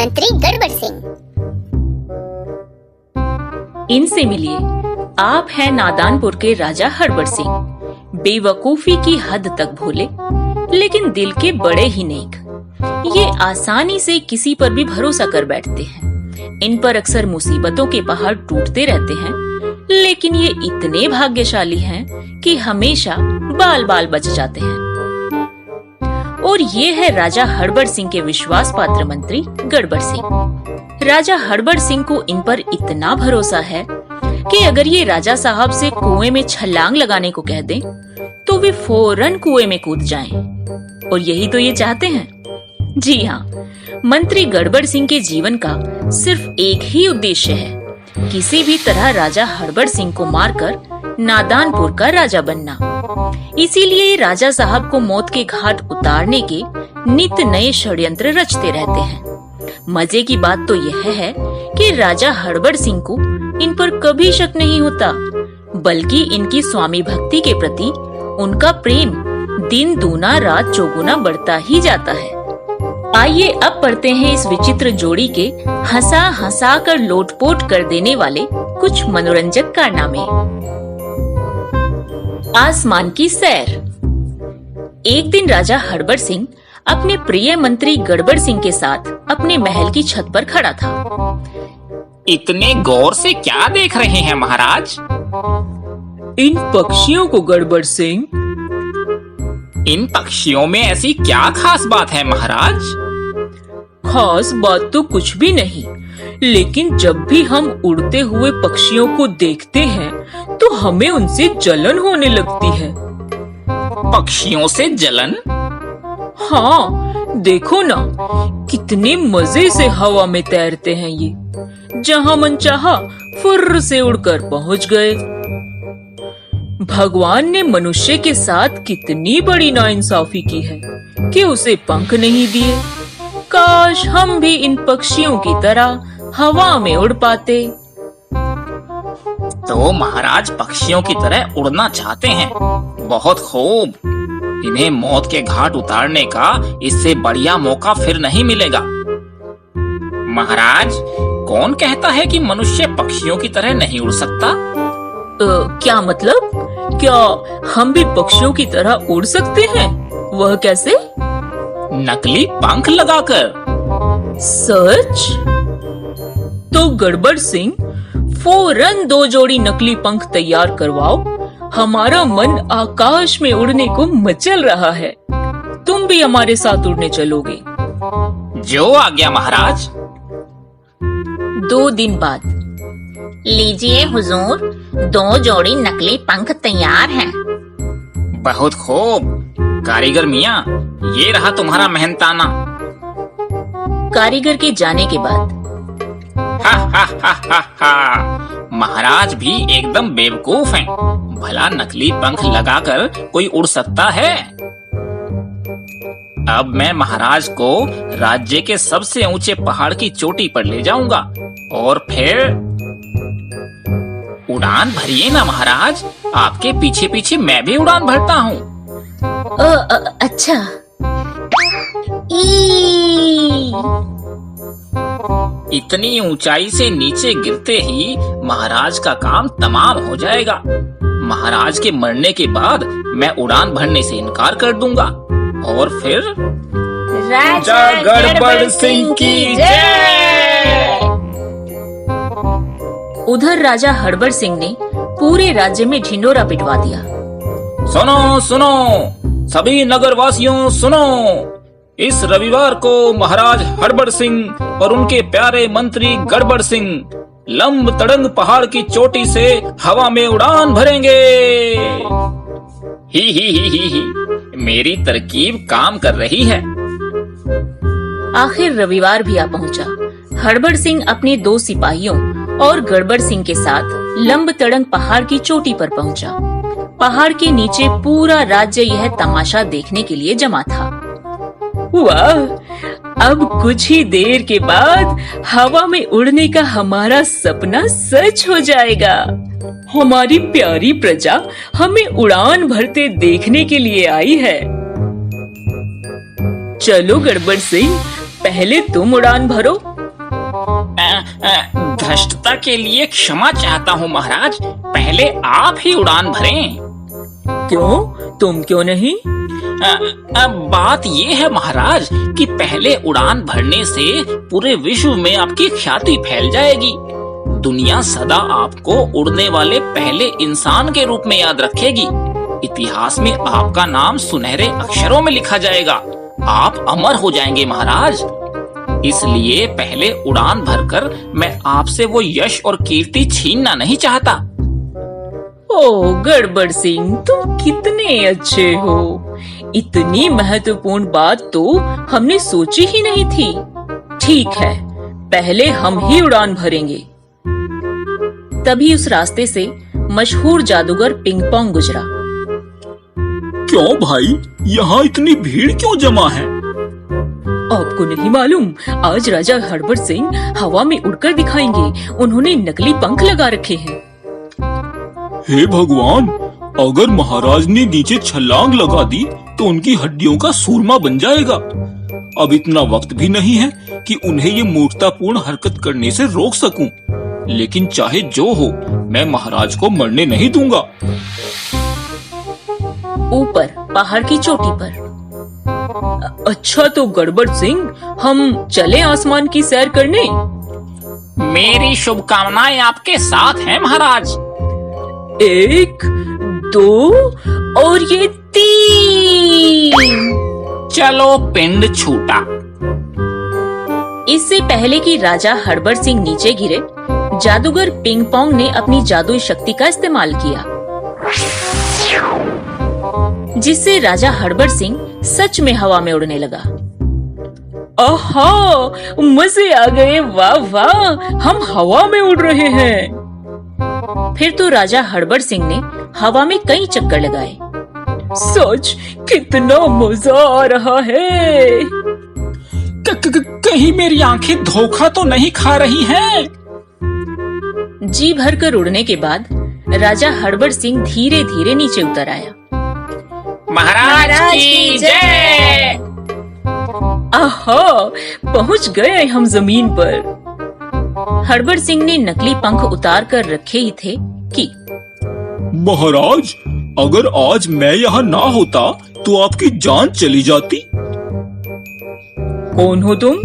मंत्री गड़बड़ सिंह। इनसे मिलिए, आप हैं नादानपुर के राजा हड़बड़ सिंह, बेवकूफी की हद तक भोले लेकिन दिल के बड़े ही नेक। ये आसानी से किसी पर भी भरोसा कर बैठते हैं। इन पर अक्सर मुसीबतों के पहाड़ टूटते रहते हैं, लेकिन ये इतने भाग्यशाली हैं कि हमेशा बाल बाल बच जाते हैं। और ये है राजा हड़बड़ सिंह के विश्वास पात्र मंत्री गड़बड़ सिंह। राजा हड़बड़ सिंह को इन पर इतना भरोसा है कि अगर ये राजा साहब से कुएं में छलांग लगाने को कह दें, तो वे फौरन कुएं में कूद जाएं। और यही तो ये चाहते हैं। जी हाँ, मंत्री गड़बड़ सिंह के जीवन का सिर्फ एक ही उद्देश्य है, किसी भी तरह राजा हड़बड़ सिंह को मारकर नादानपुर का राजा बनना। इसीलिए राजा साहब को मौत के घाट उतारने के नित नए षड्यंत्र रचते रहते हैं। मजे की बात तो यह है कि राजा हड़बड़ सिंह को इन पर कभी शक नहीं होता, बल्कि इनकी स्वामी भक्ति के प्रति उनका प्रेम दिन दूना रात चौगुना बढ़ता ही जाता है। आइए अब पढ़ते हैं इस विचित्र जोड़ी के हंसा हंसा कर लोटपोट कर देने वाले कुछ मनोरंजक कारनामे। आसमान की सैर। एक दिन राजा हड़बड़ सिंह अपने प्रिय मंत्री गड़बड़ सिंह के साथ अपने महल की छत पर खड़ा था। इतने गौर से क्या देख रहे हैं महाराज? इन पक्षियों को गड़बड़ सिंह। इन पक्षियों में ऐसी क्या खास बात है महाराज? खास बात तो कुछ भी नहीं, लेकिन जब भी हम उड़ते हुए पक्षियों को देखते हैं तो हमें उनसे जलन होने लगती है। पक्षियों से जलन? हाँ, देखो ना, कितने मजे से हवा में तैरते हैं ये। जहाँ मन चाहा फुर्र से उड़कर पहुँच गए। भगवान ने मनुष्य के साथ कितनी बड़ी नाइंसाफी की है कि उसे पंख नहीं दिए। काश हम भी इन पक्षियों की तरह हवा में उड़ पाते। तो महाराज पक्षियों की तरह उड़ना चाहते हैं? बहुत खूब। इन्हें मौत के घाट उतारने का इससे बढ़िया मौका फिर नहीं मिलेगा। महाराज, कौन कहता है कि मनुष्य पक्षियों की तरह नहीं उड़ सकता? क्या मतलब? क्या हम भी पक्षियों की तरह उड़ सकते हैं? वह कैसे? नकली पंख लगाकर। सच? तो गड़बड़ सिंह, फौरन 2 जोड़ी नकली पंख तैयार करवाओ। हमारा मन आकाश में उड़ने को मचल रहा है। तुम भी हमारे साथ उड़ने चलोगे? जो आज्ञा महाराज। 2 दिन बाद। लीजिए हुजूर, 2 जोड़ी नकली पंख तैयार हैं। बहुत खूब। कारीगर मियाँ, ये रहा तुम्हारा मेहनताना। कारीगर के जाने के बाद। हा हा हा हा हा। महाराज भी एकदम बेवकूफ हैं। भला नकली पंख लगाकर कोई उड़ सकता है? अब मैं महाराज को राज्य के सबसे ऊंचे पहाड़ की चोटी पर ले जाऊंगा और फिर उड़ान भरिए ना महाराज। आपके पीछे पीछे मैं भी उड़ान भरता हूँ। अच्छा। इतनी ऊंचाई से नीचे गिरते ही महाराज का काम तमाम हो जाएगा। महाराज के मरने के बाद मैं उड़ान भरने से इनकार कर दूंगा और फिर राजा गड़बड़ सिंह की जय। उधर राजा हड़बड़ सिंह ने पूरे राज्य में ढिंडोरा पिटवा दिया। सुनो सुनो, सभी नगर वासियों सुनो। इस रविवार को महाराज हड़बड़ सिंह और उनके प्यारे मंत्री गड़बड़ सिंह लंब तड़ंग पहाड़ की चोटी से हवा में उड़ान भरेंगे। ही। मेरी तरकीब काम कर रही है। आखिर रविवार भी आ पहुंचा। हड़बड़ सिंह अपने 2 सिपाहियों और गड़बड़ सिंह के साथ लंब तड़ंग पहाड़ की चोटी पर पहुंचा। पहाड़ के नीचे पूरा राज्य यह तमाशा देखने के लिए जमा था। वाह, अब कुछ ही देर के बाद हवा में उड़ने का हमारा सपना सच हो जाएगा। हमारी प्यारी प्रजा हमें उड़ान भरते देखने के लिए आई है। चलो गड़बड़ सिंह, पहले तुम उड़ान भरो, धृष्टता के लिए क्षमा चाहता हूँ महाराज, पहले आप ही उड़ान भरें। क्यों, तुम क्यों नहीं? बात ये है महाराज कि पहले उड़ान भरने से पूरे विश्व में आपकी ख्याति फैल जाएगी। दुनिया सदा आपको उड़ने वाले पहले इंसान के रूप में याद रखेगी। इतिहास में आपका नाम सुनहरे अक्षरों में लिखा जाएगा। आप अमर हो जाएंगे महाराज। इसलिए पहले उड़ान भरकर मैं आपसे वो यश और कीर्ति छीनना नहीं चाहता। ओ गड़बड़ सिंह, तुम कितने अच्छे हो। इतनी महत्वपूर्ण बात तो हमने सोची ही नहीं थी। ठीक है, पहले हम ही उड़ान भरेंगे। तभी उस रास्ते से मशहूर जादूगर पिंग पोंग गुजरा। क्यों भाई, यहाँ इतनी भीड़ क्यों जमा है? आपको नहीं मालूम, आज राजा हड़बड़ सिंह हवा में उड़कर दिखाएंगे। उन्होंने नकली पंख लगा रखे हैं। हे भगवान, अगर महाराज ने नीचे छलांग लगा दी तो उनकी हड्डियों का सूरमा बन जाएगा। अब इतना वक्त भी नहीं है कि उन्हें ये मूर्खतापूर्ण हरकत करने से रोक सकूं। लेकिन चाहे जो हो, मैं महाराज को मरने नहीं दूंगा। ऊपर पहाड़ की चोटी पर। अच्छा तो गड़बड़ सिंह, हम चले आसमान की सैर करने? मेरी शुभकामनाएं आपके साथ हैं महाराज। 1, 2 और ये 3। चलो पिंड छूटा। इससे पहले कि राजा हड़बड़ सिंह नीचे गिरे, जादूगर पिंग पोंग ने अपनी जादुई शक्ति का इस्तेमाल किया, जिससे राजा हड़बड़ सिंह सच में हवा में उड़ने लगा। आहा, मजे आ गए। वाह वाह, हम हवा में उड़ रहे हैं। फिर तो राजा हड़बड़ सिंह ने हवा में कई चक्कर लगाए। सच कितना मजा आ रहा है। कहीं मेरी आंखें धोखा तो नहीं खा रही हैं? जी भरकर उड़ने के बाद राजा हड़बड़ सिंह धीरे धीरे नीचे उतर आया। महाराज की जय। आहा, पहुंच गए हम जमीन पर। हड़बड़ सिंह ने नकली पंख उतार कर रखे ही थे कि महाराज, अगर आज मैं यहाँ ना होता तो आपकी जान चली जाती। कौन हो तुम?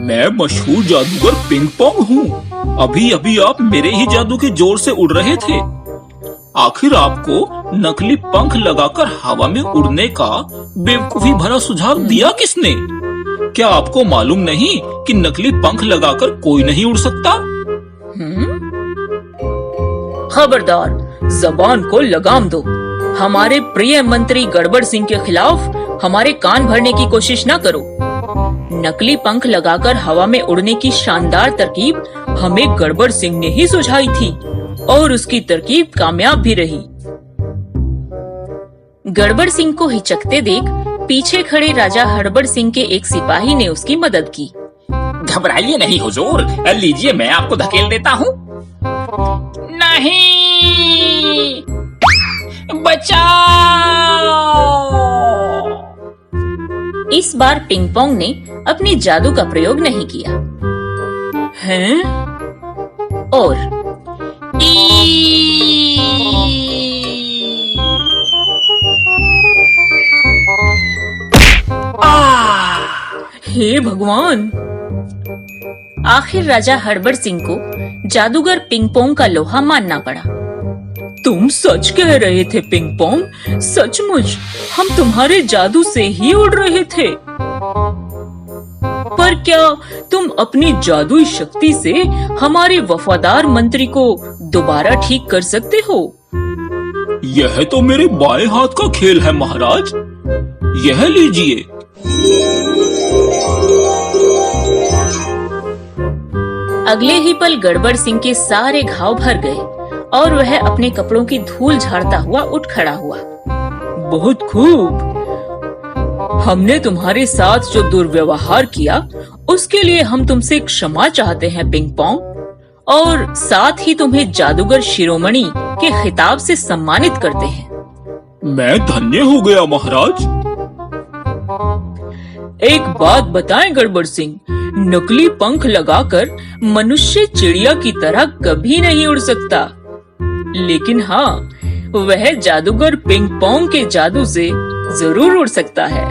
मैं मशहूर जादूगर पिंग पोंग हूँ। अभी अभी आप मेरे ही जादू के जोर से उड़ रहे थे। आखिर आपको नकली पंख लगाकर हवा में उड़ने का बेवकूफी भरा सुझाव दिया किसने? क्या आपको मालूम नहीं कि नकली पंख लगाकर कोई नहीं उड़ सकता? खबरदार, जबान को लगाम दो। हमारे प्रिय मंत्री गड़बड़ सिंह के खिलाफ हमारे कान भरने की कोशिश न करो। नकली पंख लगाकर हवा में उड़ने की शानदार तरकीब हमें गड़बड़ सिंह ने ही सुझाई थी और उसकी तरकीब कामयाब भी रही। गड़बड़ सिंह को हिचकते देख पीछे खड़े राजा हड़बड़ सिंह के एक सिपाही ने उसकी मदद की। घबराइए नहीं हुजूर, लीजिए मैं आपको धकेल देता हूँ। नहीं, बचाओ। इस बार पिंग पोंग ने अपने जादू का प्रयोग नहीं किया। हैं? और हे भगवान! आखिर राजा हड़बड़ सिंह को जादूगर पिंग पोंग का लोहा मानना पड़ा। तुम सच कह रहे थे पिंग पोंग, सचमुच हम तुम्हारे जादू से ही उड़ रहे थे। पर क्या तुम अपनी जादुई शक्ति से हमारे वफादार मंत्री को दोबारा ठीक कर सकते हो? यह तो मेरे बाएं हाथ का खेल है महाराज। यह लीजिए। अगले ही पल गड़बड़ सिंह के सारे घाव भर गए और वह अपने कपड़ों की धूल झाड़ता हुआ उठ खड़ा हुआ। बहुत खूब। हमने तुम्हारे साथ जो दुर्व्यवहार किया उसके लिए हम तुमसे क्षमा चाहते हैं पिंग पोंग, और साथ ही तुम्हें जादूगर शिरोमणि के खिताब से सम्मानित करते हैं। मैं धन्य हो गया महाराज। एक बात बताएं गड़बड़ सिंह, नकली पंख लगाकर मनुष्य चिड़िया की तरह कभी नहीं उड़ सकता, लेकिन हाँ, वह जादूगर पिंग पोंग के जादू से जरूर उड़ सकता है।